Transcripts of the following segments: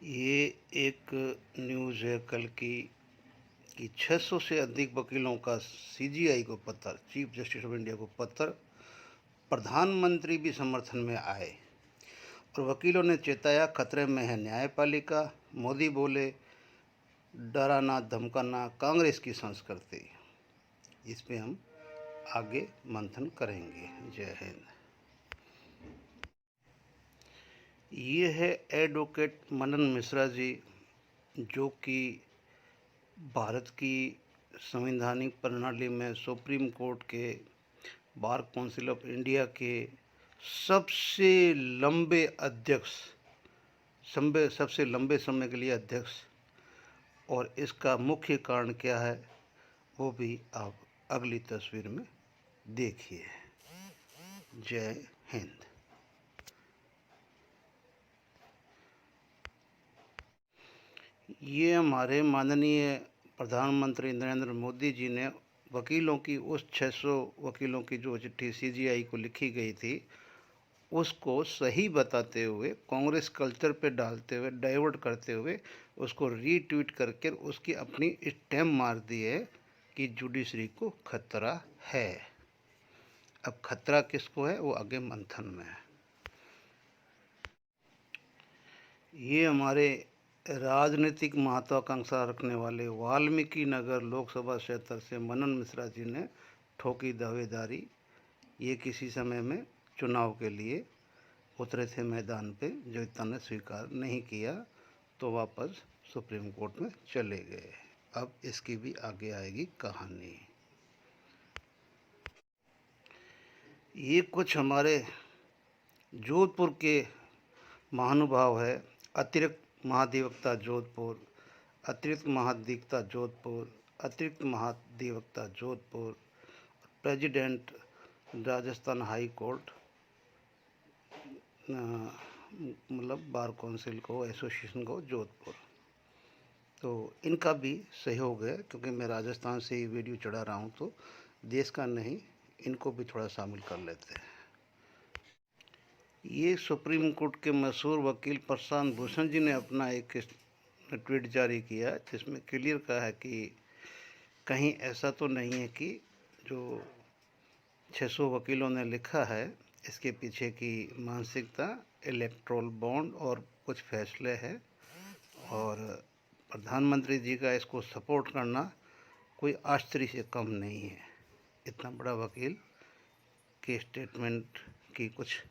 ये एक न्यूज़ है कल की कि 600 से अधिक वकीलों का सीजीआई को पत्र, चीफ जस्टिस ऑफ इंडिया को पत्र, प्रधानमंत्री भी समर्थन में आए और वकीलों ने चेताया खतरे में है न्यायपालिका। मोदी बोले डराना धमकाना कांग्रेस की संस्कृति। इस पे हम आगे मंथन करेंगे। जय हिंद। ये है एडवोकेट मनन मिश्रा जी, जो कि भारत की संवैधानिक प्रणाली में सुप्रीम कोर्ट के, बार काउंसिल ऑफ इंडिया के सबसे लंबे अध्यक्ष, सबसे लंबे समय के लिए अध्यक्ष। और इसका मुख्य कारण क्या है वो भी आप अगली तस्वीर में देखिए। जय हिंद। ये हमारे माननीय प्रधानमंत्री नरेंद्र मोदी जी ने वकीलों की, उस 600 वकीलों की जो चिट्ठी सीजीआई को लिखी गई थी, उसको सही बताते हुए, कांग्रेस कल्चर पे डालते हुए, डाइवर्ट करते हुए उसको रीट्वीट करके उसकी अपनी स्टैम्प मार दी है कि जुडिशरी को खतरा है। अब खतरा किसको है वो आगे मंथन में है। ये हमारे राजनीतिक महत्वाकांक्षा रखने वाले वाल्मीकि नगर लोकसभा क्षेत्र से मनन मिश्रा जी ने ठोकी दावेदारी। ये किसी समय में चुनाव के लिए उतरे थे मैदान पे, जनता ने स्वीकार नहीं किया तो वापस सुप्रीम कोर्ट में चले गए। अब इसकी भी आगे आएगी कहानी। ये कुछ हमारे जोधपुर के महानुभाव है। अतिरिक्त महाधिवक्ता जोधपुर, अतिरिक्त महाधिवक्ता जोधपुर, अतिरिक्त महाधिवक्ता Jodhpur, president Rajasthan high court, मतलब बार काउंसिल को, एसोसिएशन को जोधपुर। तो इनका भी सहयोग है, क्योंकि मैं राजस्थान से ही वीडियो चढ़ा रहा हूँ तो देश का नहीं, इनको भी थोड़ा शामिल कर लेते हैं। ये सुप्रीम कोर्ट के मशहूर वकील प्रशांत भूषण जी ने अपना एक ट्वीट जारी किया जिसमें क्लियर कहा है कि कहीं ऐसा तो नहीं है कि जो 600 वकीलों ने लिखा है इसके पीछे की मानसिकता इलेक्टोरल बॉन्ड और कुछ फैसले हैं, और प्रधानमंत्री जी का इसको सपोर्ट करना कोई आश्चर्य से कम नहीं है। इतना बड़ा वकील के स्टेटमेंट की कुछ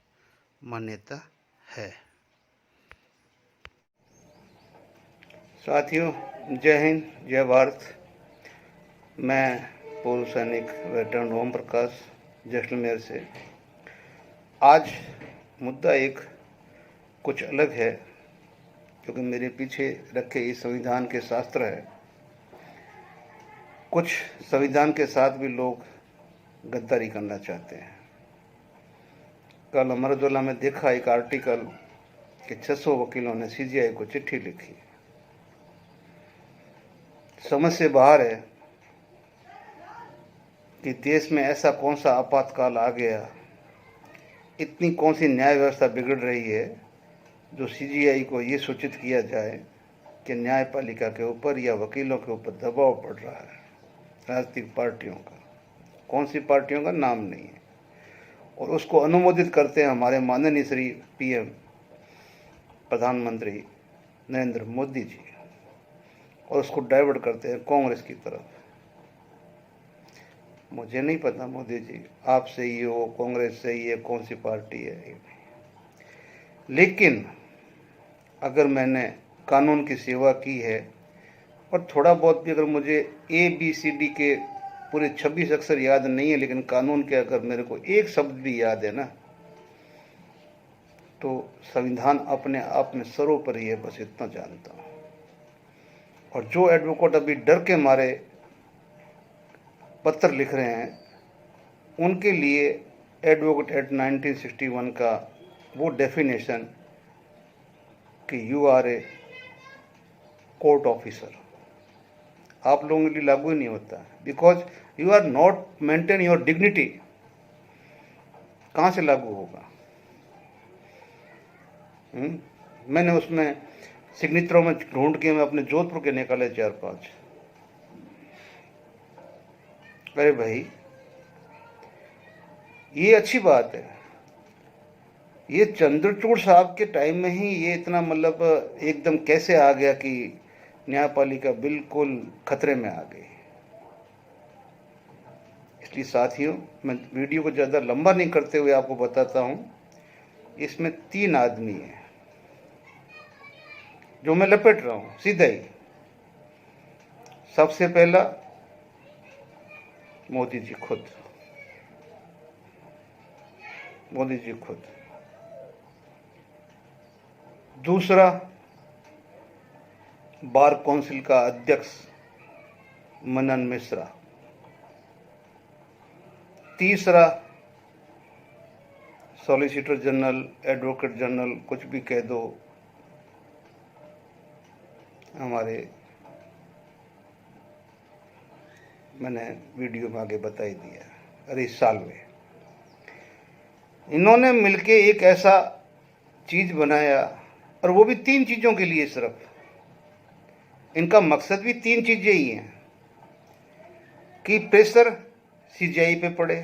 मान्यता है। साथियों, जय हिंद, जय भारत। मैं पूर्व सैनिक वेटरन ओम प्रकाश जैसलमेर से। आज मुद्दा एक कुछ अलग है, क्योंकि मेरे पीछे रखे इस संविधान के शास्त्र है। कुछ संविधान के साथ भी लोग गद्दारी करना चाहते हैं। कल अमर उजाला में देखा एक आर्टिकल कि 600 वकीलों ने सीजीआई को चिट्ठी लिखी। समझ से बाहर है कि देश में ऐसा कौन सा आपातकाल आ गया, इतनी कौन सी न्याय व्यवस्था बिगड़ रही है जो सीजीआई को ये सूचित किया जाए कि न्यायपालिका के ऊपर या वकीलों के ऊपर दबाव पड़ रहा है राजनीतिक पार्टियों का। कौन सी पार्टियों का नाम नहीं है, और उसको अनुमोदित करते हैं हमारे माननीय श्री पीएम प्रधानमंत्री नरेंद्र मोदी जी, और उसको डाइवर्ट करते हैं कांग्रेस की तरफ। मुझे नहीं पता मोदी जी आप सही हो, कांग्रेस सही है, कौन सी पार्टी है, लेकिन अगर मैंने कानून की सेवा की है और थोड़ा बहुत भी, अगर मुझे ABCD के पूरे 26 अक्षर याद नहीं है, लेकिन कानून के अगर मेरे को एक शब्द भी याद है ना, तो संविधान अपने आप में सर्वोपरि है, बस इतना जानता हूँ। और जो एडवोकेट अभी डर के मारे पत्र लिख रहे हैं, उनके लिए एडवोकेट एक्ट 1961 का वो डेफिनेशन कि you are a court officer, आप लोगों के लिए लागू ही नहीं होता, because you are not maintain your dignity. कहाँ से लागू होगा? मैंने उसमें सिग्नेचरों में ढूंढ के मैं अपने जोधपुर के निकाले 4-5। अरे भाई ये अच्छी बात है। ये चंद्रचूड़ साहब के टाइम में ही ये इतना मतलब एकदम कैसे आ गया कि न्यायपालिका बिल्कुल खतरे में आ गई। इसलिए साथियों, मैं वीडियो को ज़्यादा लंबा नहीं करते हुए आपको बताता हूँ। इसमें 3 आदमी हैं जो मैं लपेट रहा हूँ सीधा ही। सबसे पहला मोदी जी खुद, मोदी जी खुद। दूसरा बार काउंसिल का अध्यक्ष मनन मिश्रा। तीसरा सॉलिसिटर जनरल, एडवोकेट जनरल, कुछ भी कह दो, हमारे, मैंने वीडियो में आगे बता ही दिया, हरीश साल्वे। इन्होंने मिलके एक ऐसा चीज बनाया, और वो भी 3 चीजों के लिए सिर्फ। इनका मकसद भी 3 चीजें ही हैं कि प्रेशर सीजीआई पे पड़े,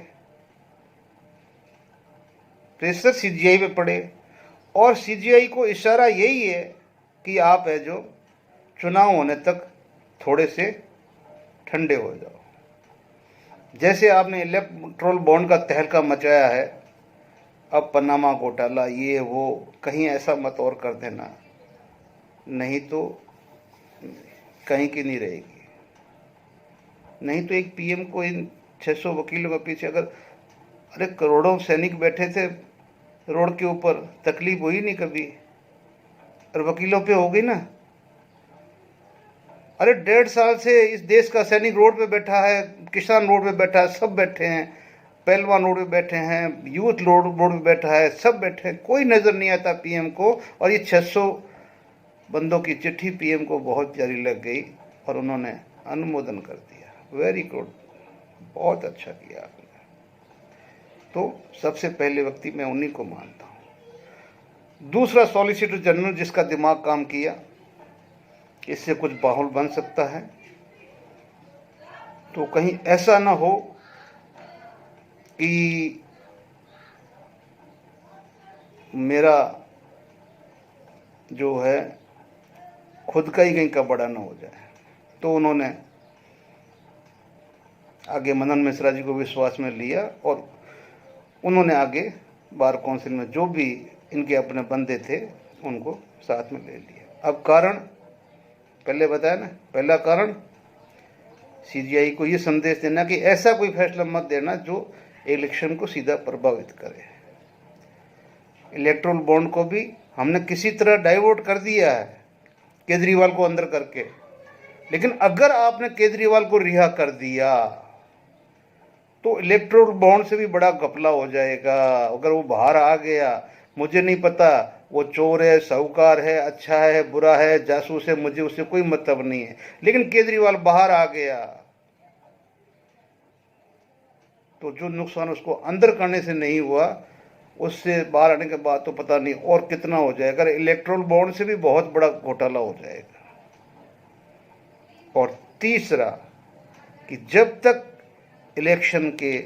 प्रेशर सीजीआई पे पड़े, और सीजीआई को इशारा यही है कि आप है जो चुनाव होने तक थोड़े से ठंडे हो जाओ। जैसे आपने इलेक्ट्रोल बॉन्ड का तहलका मचाया है, अब पनामा घोटाला ये वो, कहीं ऐसा मत और कर देना, नहीं तो कहीं की नहीं रहेगी। नहीं तो एक पीएम को इन 600 वकीलों के पीछे, अगर अरे करोड़ों सैनिक बैठे थे रोड के ऊपर, तकलीफ हुई नहीं कभी, और वकीलों पे हो गई ना। अरे 1.5 साल से इस देश का सैनिक रोड पे बैठा है, किसान रोड पे बैठा है, सब बैठे हैं, पहलवान रोड पे बैठे हैं, यूथ रोड पे बैठा है, सब बैठे हैं, कोई नजर नहीं आता पीएम को। और ये 600 बंदों की चिट्ठी पीएम को बहुत प्यारी लग गई और उन्होंने अनुमोदन कर दिया। वेरी गुड, बहुत अच्छा किया आपने। तो सबसे पहले व्यक्ति मैं उन्हीं को मानता हूँ। दूसरा सॉलिसिटर जनरल, जिसका दिमाग काम किया, इससे कुछ माहौल बन सकता है, तो कहीं ऐसा ना हो कि मेरा जो है खुद का ही कहीं का बड़ा ना हो जाए। तो उन्होंने आगे मनन मिश्रा जी को विश्वास में लिया और उन्होंने आगे बार काउंसिल में जो भी इनके अपने बंदे थे उनको साथ में ले लिया। अब कारण पहले बताया ना, पहला कारण सीजीआई को ये संदेश देना कि ऐसा कोई फैसला मत देना जो इलेक्शन को सीधा प्रभावित करे। इलेक्ट्रोल बॉन्ड को भी हमने किसी तरह डाइवर्ट कर दिया है केजरीवाल को अंदर करके, लेकिन अगर आपने केजरीवाल को रिहा कर दिया तो इलेक्ट्रोल बॉन्ड से भी बड़ा घपला हो जाएगा। अगर वो बाहर आ गया, मुझे नहीं पता वो चोर है, साहूकार है, अच्छा है, बुरा है, जासूस है, मुझे उससे कोई मतलब नहीं है, लेकिन केजरीवाल बाहर आ गया तो जो नुकसान उसको अंदर करने से नहीं हुआ, उससे बाहर आने के बाद तो पता नहीं और कितना हो जाएगा। अगर इलेक्ट्रोल बॉन्ड से भी बहुत बड़ा घोटाला हो जाएगा। और तीसरा कि जब तक इलेक्शन के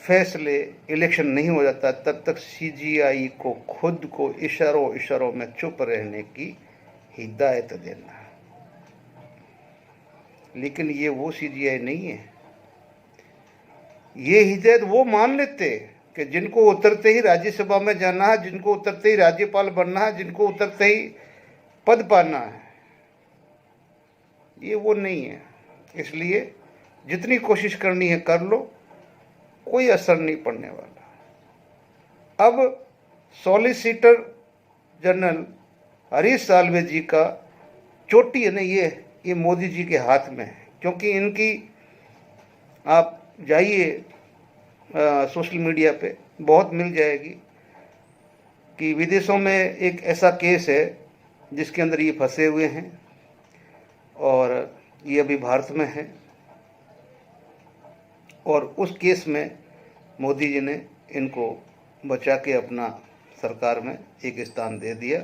फैसले, इलेक्शन नहीं हो जाता, तब तक सीजीआई को खुद को इशारों में चुप रहने की हिदायत देना। लेकिन ये वो सीजीआई नहीं है। ये हिदायत वो मान लेते कि जिनको उतरते ही राज्यसभा में जाना है, जिनको उतरते ही राज्यपाल बनना है, जिनको उतरते ही पद पाना है। ये वो नहीं है। इसलिए जितनी कोशिश करनी है कर लो, कोई असर नहीं पड़ने वाला। अब सॉलिसिटर जनरल हरीश साल्वे जी का चोटी है ना, ये मोदी जी के हाथ में है। क्योंकि इनकी, आप जाइए सोशल मीडिया पे, बहुत मिल जाएगी कि विदेशों में एक ऐसा केस है जिसके अंदर ये फंसे हुए हैं और ये अभी भारत में है। और उस केस में मोदी जी ने इनको बचा के अपना सरकार में एक स्थान दे दिया।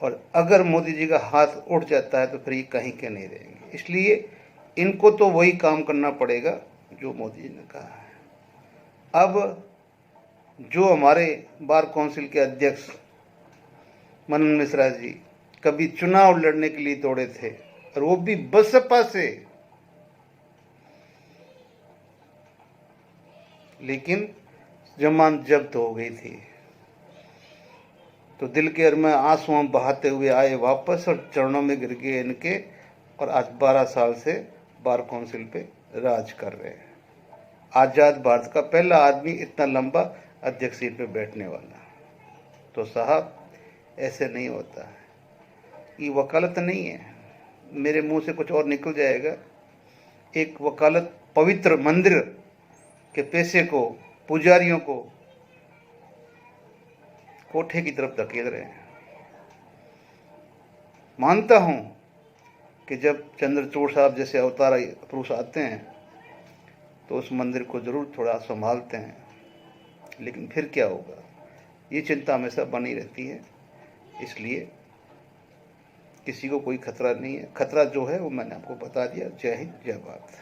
और अगर मोदी जी का हाथ उठ जाता है तो फिर ये कहीं के नहीं रहेंगे। इसलिए इनको तो वही काम करना पड़ेगा जो मोदी जी ने कहा है। अब जो हमारे बार काउंसिल के अध्यक्ष मनन मिश्रा जी कभी चुनाव लड़ने के लिए दौड़े थे, और वो भी बसपा से, लेकिन जमानत जब्त हो गई थी, तो दिल के अर में आंसू बहाते हुए आए वापस और चरणों में गिर गए इनके, और आज 12 साल से बार काउंसिल पे राज कर रहे हैं। आज़ाद भारत का पहला आदमी इतना लंबा अध्यक्ष सीट पे बैठने वाला। तो साहब ऐसे नहीं होता है, ये वकालत नहीं है, मेरे मुंह से कुछ और निकल जाएगा। एक वकालत पवित्र मंदिर के पैसे को, पुजारियों को कोठे की तरफ धकेल रहे हैं। मानता हूं कि जब चंद्रचूड़ साहब जैसे अवतार पुरुष आते हैं तो उस मंदिर को जरूर थोड़ा संभालते हैं, लेकिन फिर क्या होगा, ये चिंता हमेशा बनी रहती है। इसलिए किसी को कोई खतरा नहीं है। खतरा जो है वो मैंने आपको बता दिया। जय हिंद, जय भारत।